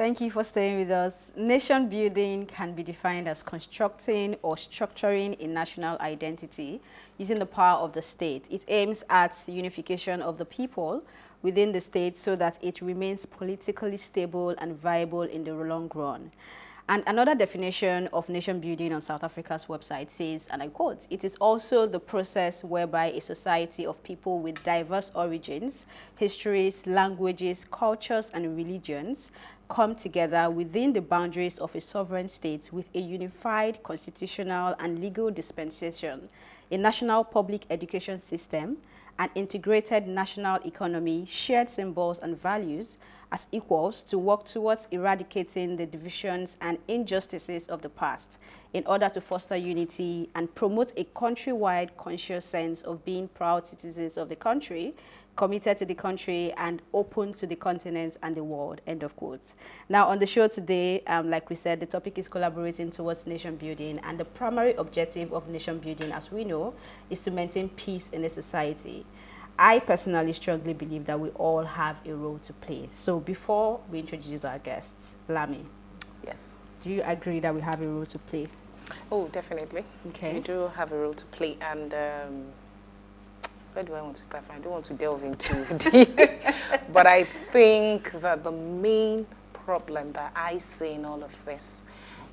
Thank you for staying with us. Nation building can be defined as constructing or structuring a national identity using the power of the state. It aims at unification of the people within the state so that it remains politically stable and viable in the long run. And another definition of nation building on South Africa's website says, and I quote, "It is also the process whereby a society of people with diverse origins, histories, languages, cultures, and religions come together within the boundaries of a sovereign state with a unified constitutional and legal dispensation, a national public education system, an integrated national economy, shared symbols and values as equals to work towards eradicating the divisions and injustices of the past in order to foster unity and promote a countrywide conscious sense of being proud citizens of the country, committed to the country and open to the continent and the world," end of quotes. Now on the show today, like we said, the topic is collaborating towards nation building, and the primary objective of nation building, as we know, is to maintain peace in a society. I personally strongly believe that we all have a role to play. So before we introduce our guests, Lami. Yes. Do you agree that we have a role to play? Oh, definitely. Okay. We do have a role to play, and where do I want to start? I don't want to delve into deep, but I think that the main problem that I see in all of this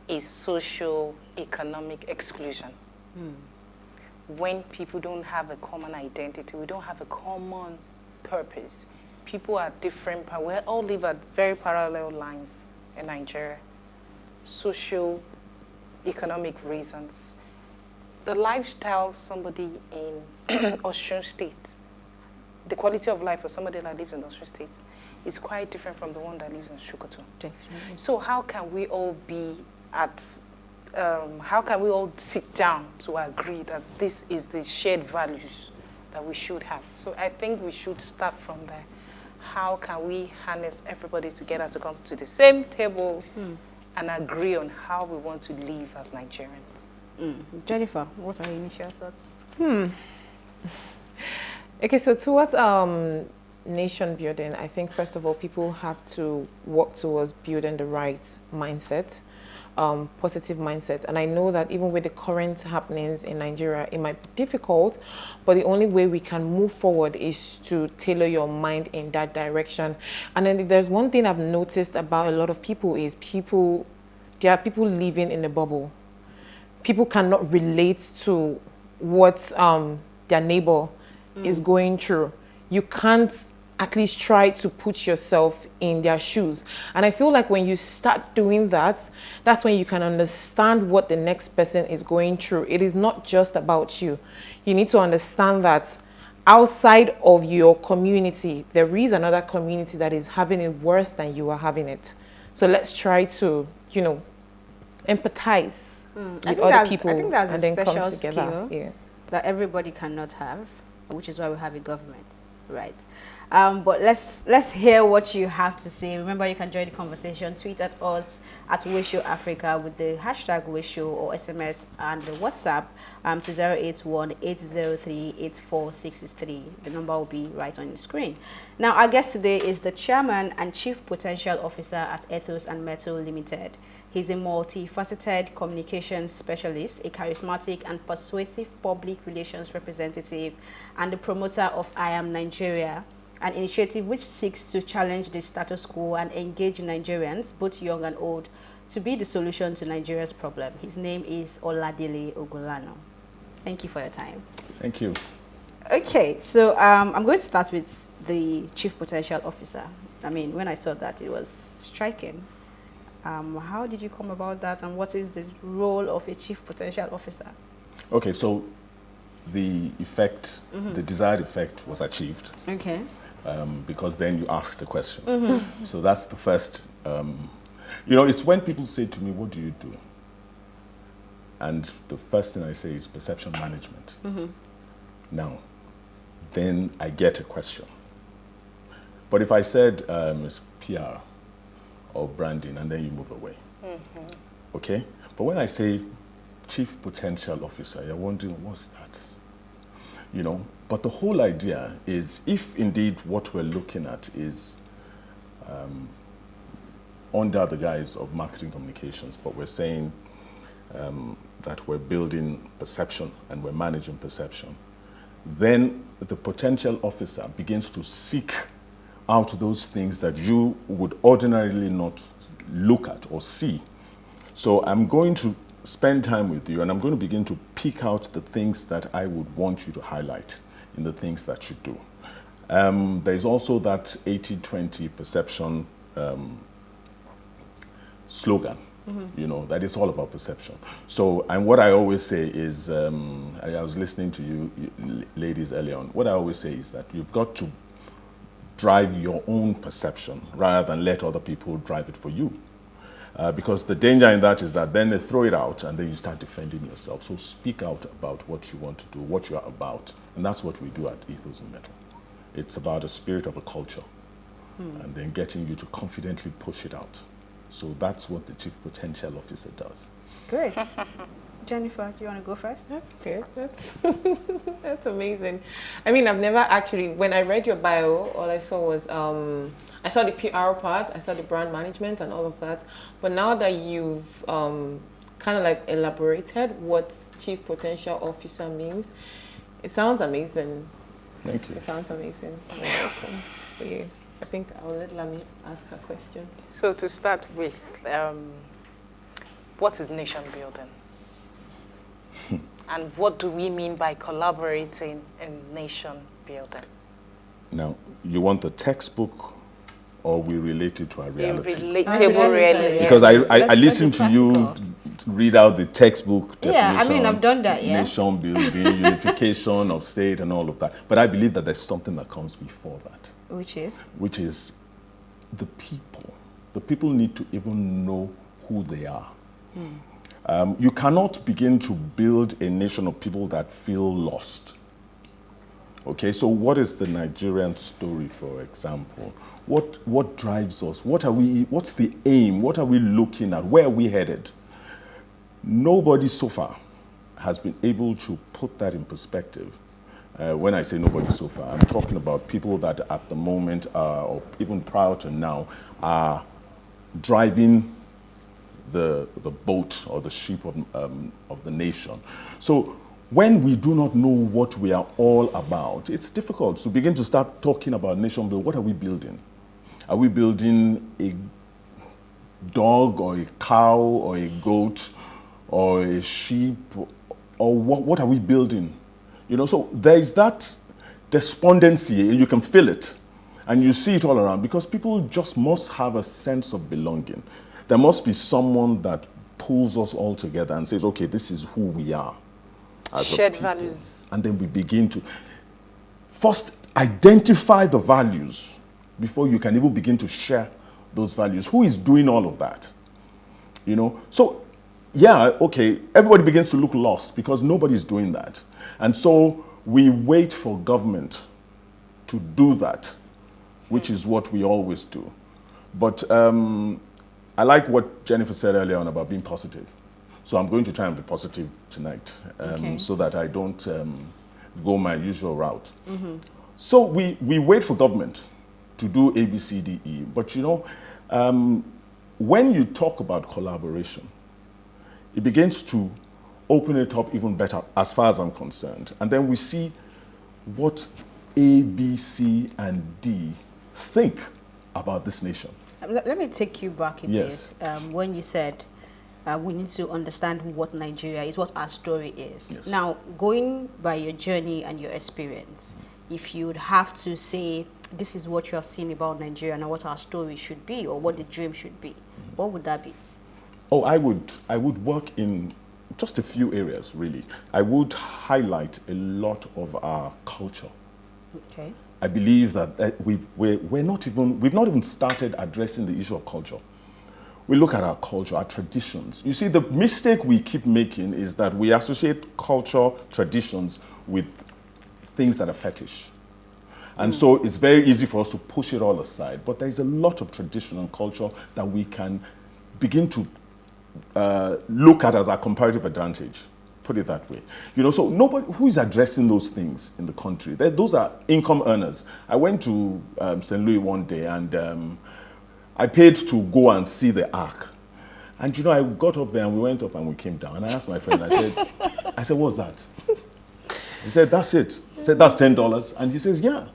is socio-economic exclusion. When people don't have a common identity, we don't have a common purpose. People are different, but we all live at very parallel lines in Nigeria. Socio-economic reasons. The lifestyle somebody in Osun State, the quality of life for somebody that lives in Osun State is quite different from the one that lives in Sokoto. Definitely. So how can we all be at how can we all sit down to agree that this is the shared values that we should have? So I think we should start from there. How can we harness everybody together to come to the same table and agree on how we want to live as Nigerians? Jennifer, what are your initial thoughts? Okay, so towards nation building, I think first of all, people have to work towards building the right mindset. Positive mindset. And I know that even with the current happenings in Nigeria, it might be difficult, but the only way we can move forward is to tailor your mind in that direction. And then if there's one thing I've noticed about a lot of people is there are people living in a bubble. People cannot relate to what their neighbor is going through. You can't at least try to put yourself in their shoes. And I feel like when you start doing that, that's when you can understand what the next person is going through. It is not just about you. You need to understand that outside of your community, there is another community that is having it worse than you are having it. So let's try to, empathize with other people. I think that's a and then special come together. skill that everybody cannot have, which is why we have a government, right? But let's hear what you have to say. Remember, you can join the conversation. Tweet at us at PlusTvAfrica with the hashtag Wisho or SMS and the WhatsApp to 081-803-84663. The number will be right on the screen. Now, our guest today is the Chairman and Chief Potential Officer at Ethos and Mettle Limited. He's a multifaceted communications specialist, a charismatic and persuasive public relations representative, and the promoter of I Am Nigeria, an initiative which seeks to challenge the status quo and engage Nigerians, both young and old, to be the solution to Nigeria's problem. His name is Oladele Ogunlana. Thank you for your time. Thank you. Okay, so I'm going to start with the Chief Potential Officer. I mean, when I saw that, it was striking. How did you come about that, and what is the role of a Chief Potential Officer? Okay, so the effect, the desired effect was achieved. Okay. Because then you asked the question. So that's the first, it's when people say to me, what do you do? And the first thing I say is perception management. Now, then I get a question. But if I said it's PR or branding, and then you move away, okay? But when I say Chief Potential Officer, you're wondering, what's that? But the whole idea is, if indeed what we're looking at is under the guise of marketing communications, but we're saying that we're building perception and we're managing perception, then the potential officer begins to seek out those things that you would ordinarily not look at or see. So I'm going to spend time with you and I'm going to begin to pick out the things that I would want you to highlight in the things that you do. There's also that 80-20 perception slogan, you know, that is all about perception. So, and what I always say is, I was listening to you ladies earlier on, what I always say is that you've got to drive your own perception rather than let other people drive it for you. Because the danger in that is that then they throw it out and then you start defending yourself. So speak out about what you want to do, what you're about. And that's what we do at Ethos and Mettle. It's about a spirit of a culture and then getting you to confidently push it out. So that's what the Chief Potential Officer does. Great. Jennifer, do you want to go first? That's good. That's that's amazing. I mean, I've never actually, when I read your bio, all I saw was, I saw the PR part, I saw the brand management and all of that. But now that you've kind of like elaborated what Chief Potential Officer means, it sounds amazing. Thank you. It sounds amazing. You're welcome. For you. I think I'll let Lami ask her question. So to start with, what is nation building? And what do we mean by collaborating in nation building? Now, you want the textbook or we relate it to our reality? Relatable reality. Because I Let's listen be to you practical. read out the textbook definition. Yeah, I mean, I've done that, yeah. Nation building, unification of state and all of that. But I believe that there's something that comes before that. Which is? Which is the people. The people need to even know who they are. You cannot begin to build a nation of people that feel lost. Okay, so what is the Nigerian story, for example? What drives us? What's the aim? What are we looking at? Where are we headed? Nobody so far has been able to put that in perspective. When I say nobody so far, I'm talking about people that at the moment, or even prior to now, are driving the boat or the ship of the nation. So when we do not know what we are all about, it's difficult to begin to start talking about nation building. What are we building? Are we building a dog or a cow or a goat or a sheep? Or what are we building? You know, so there is that despondency, and you can feel it. And you see it all around because people just must have a sense of belonging. There must be someone that pulls us all together and says, okay, this is who we are. As Shared a people. values. And then we begin to first identify the values before you can even begin to share those values. Who is doing all of that? You know, so yeah, okay, everybody begins to look lost because nobody's doing that. And so we wait for government to do that, which is what we always do. But I like what Jennifer said earlier on about being positive. So I'm going to try and be positive tonight so that I don't go my usual route. So we wait for government to do A, B, C, D, E. But you know, when you talk about collaboration, it begins to open it up even better as far as I'm concerned. And then we see what A, B, C, and D think about this nation. Let me take you back a Yes. bit. When you said we need to understand what Nigeria is, what our story is. Yes. Now, going by your journey and your experience, if you would have to say, this is what you have seen about Nigeria and what our story should be, or what the dream should be, what would that be? Oh, I would work in just a few areas, really. I would highlight a lot of our culture. Okay. I believe that we've not even started addressing the issue of culture. We look at our culture, our traditions. You see, the mistake we keep making is that we associate culture, traditions with things that are fetish. And so it's very easy for us to push it all aside. But there's a lot of tradition and culture that we can begin to look at as our comparative advantage. Put it that way. You know, so nobody who is addressing those things in the country. Those are income earners. I went to St. Louis one day and I paid to go and see the ark. And you know, I got up there and we went up and we came down. And I asked my friend, I said, what's that? He said, that's it. I said, that's $10. And he says, yeah.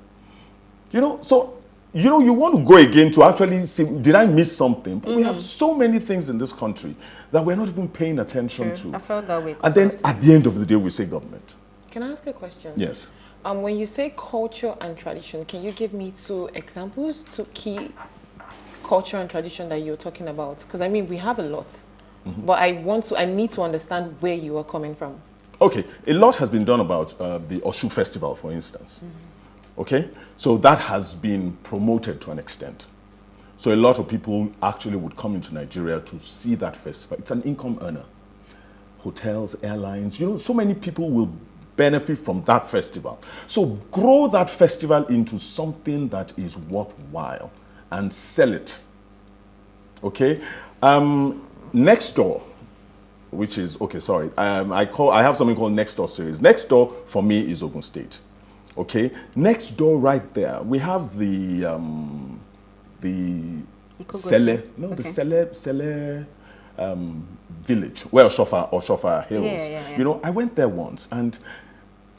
You know, so, you know, you want to go again to actually see, did I miss something? But we have so many things in this country that we're not even paying attention to. I felt that way. And then at the end of the day, we say government. Can I ask a question? Yes. When you say culture and tradition, can you give me 2 examples, 2 key culture and tradition that you're talking about? Because I mean, we have a lot, but I need to understand where you are coming from. Okay, a lot has been done about the Oshu Festival, for instance. Okay, so that has been promoted to an extent. So a lot of people actually would come into Nigeria to see that festival. It's an income earner. Hotels, airlines, you know, so many people will benefit from that festival. So grow that festival into something that is worthwhile and sell it. Okay? Next door, which is, okay, sorry, I have something called Next Door series. Next door for me is Ogun State. Okay? Next door right there, we have the Sele, no, the Sele village, where Oshofa Hills. You know, I went there once and,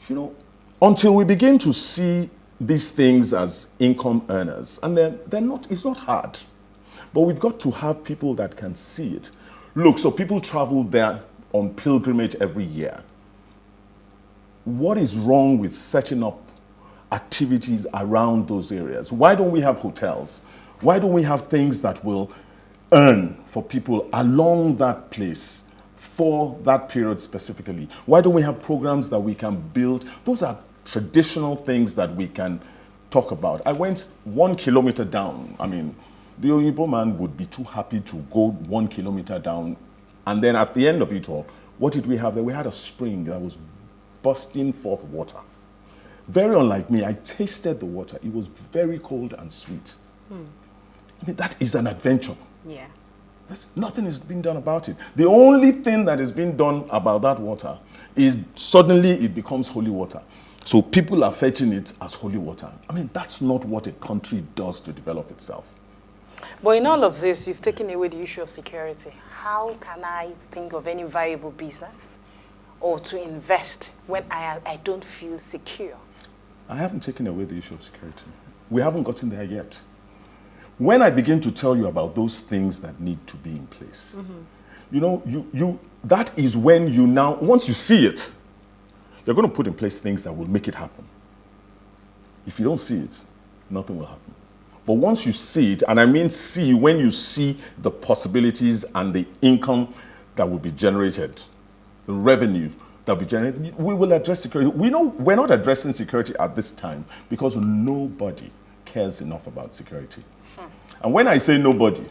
you know, until we begin to see these things as income earners, and they're not, it's not hard, but we've got to have people that can see it. Look, so people travel there on pilgrimage every year. What is wrong with setting up activities around those areas? Why don't we have hotels? Why don't we have things that will earn for people along that place for that period specifically? Why don't we have programs that we can build? Those are traditional things that we can talk about. I went 1 kilometer down. I mean, the Oyibo man would be too happy to go 1 kilometer down. And then at the end of it all, what did we have there? We had a spring that was bursting forth water. Very unlike me, I tasted the water. It was very cold and sweet. I mean, that is an adventure. Yeah. Nothing is being done about it. The only thing that is being done about that water is suddenly it becomes holy water. So people are fetching it as holy water. I mean, that's not what a country does to develop itself. But in all of this, you've taken away the issue of security. How can I think of any viable business or to invest when I don't feel secure? I haven't taken away the issue of security. We haven't gotten there yet. When I begin to tell you about those things that need to be in place, you know, that is when you now, once you see it, you're going to put in place things that will make it happen. If you don't see it, nothing will happen. But once you see it, and I mean see, when you see the possibilities and the income that will be generated, the revenue that will be generated, we will address security. We know we're not addressing security at this time because nobody cares enough about security. And when I say nobody,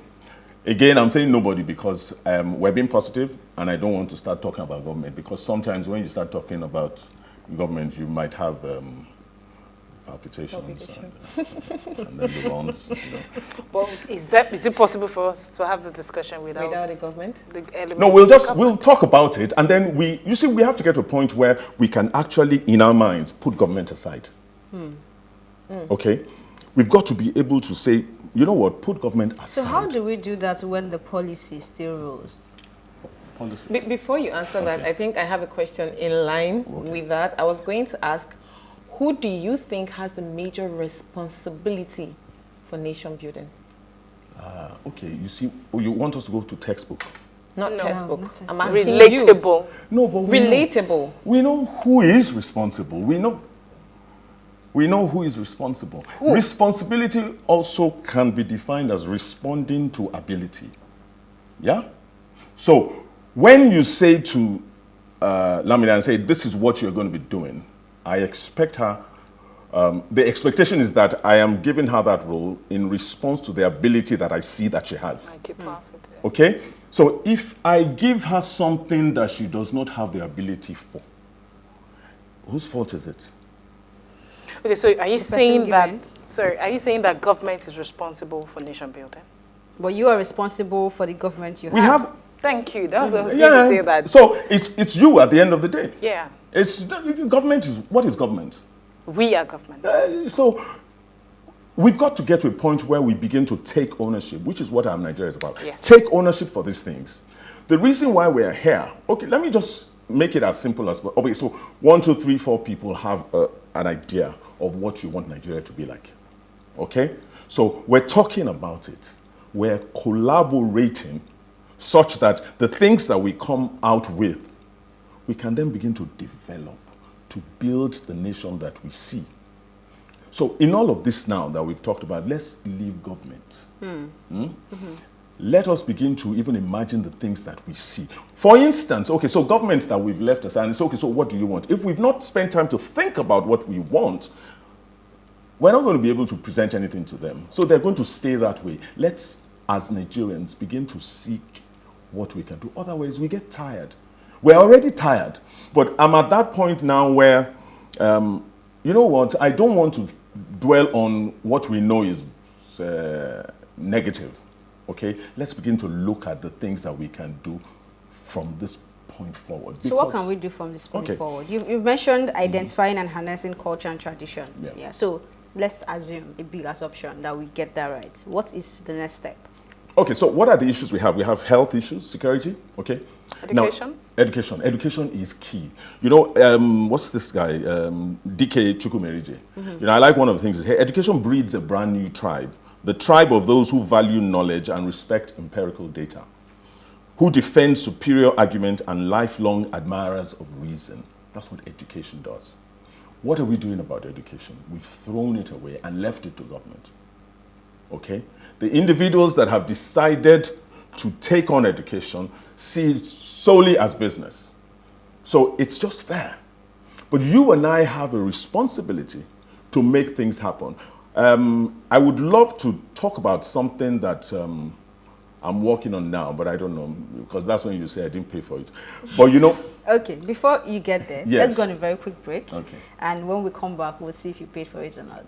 again, I'm saying nobody because we're being positive, and I don't want to start talking about government, because sometimes when you start talking about government, you might have palpitations and then the runs. You know. But is it possible for us to have the discussion without the government? No, we'll talk about it, and then we have to get to a point where we can actually, in our minds, put government aside. Okay? We've got to be able to say, you know what, put government aside. So how do we do that when the policy still rules? Policy. Before you answer that, I think I have a question in line with that. I was going to ask, who do you think has the major responsibility for nation building? Okay, you see, you want us to go to textbook. Not textbook. Not textbook. I'm asking Relatable. No, but Relatable. We know who is responsible. We know who is responsible. Who? Responsibility also can be defined as responding to ability. Yeah? So, when you say to Lamida and say, this is what you're going to be doing, I expect her, the expectation is that I am giving her that role in response to the ability that I see that she has. Okay? So, if I give her something that she does not have the ability for, whose fault is it? Okay, so are you saying that government is responsible for nation building? But you are responsible for the government you We have. Thank you. That was what I was going to say that. So it's you at the end of the day. Yeah. It's government is what is government? We are government. So we've got to get to a point where we begin to take ownership, which is what our Nigeria is about. Yes. Take ownership for these things. The reason why we're here, okay, let me just make it as simple as, okay, so 1, 2, 3, 4 people have an idea of what you want Nigeria to be like, okay? So we're talking about it. We're collaborating such that the things that we come out with, we can then begin to develop, to build the nation that we see. So in all of this now that we've talked about, let's leave government. Let us begin to even imagine the things that we see. For instance, okay, so governments that we've left aside, and it's okay, so what do you want? If we've not spent time to think about what we want, we're not going to be able to present anything to them. So they're going to stay that way. Let's, as Nigerians, begin to seek what we can do. Otherwise, we get tired. We're already tired. But I'm at that point now where, you know what, I don't want to dwell on what we know is negative. Okay, let's begin to look at the things that we can do from this point forward. So what can we do from this point forward? You've mentioned identifying and harnessing culture and tradition. Yeah. So let's assume a big assumption that we get that right. What is the next step? Okay, so what are the issues we have? We have health issues, security, okay? Education? Now, education. Education is key. You know, what's this guy? DK Chukwumerije. You know, I like one of the things is, hey, education breeds a brand new tribe. The tribe of those who value knowledge and respect empirical data, who defend superior argument and lifelong admirers of reason. That's what education does. What are we doing about education? We've thrown it away and left it to government. Okay? The individuals that have decided to take on education see it solely as business. So it's just there. But you and I have a responsibility to make things happen. I would love to talk about something that I'm working on now, but I don't know, because that's when you say I didn't pay for it. But you know... Okay, before you get there, yes. Let's go on a very quick break. Okay. And when we come back, we'll see if you paid for it or not.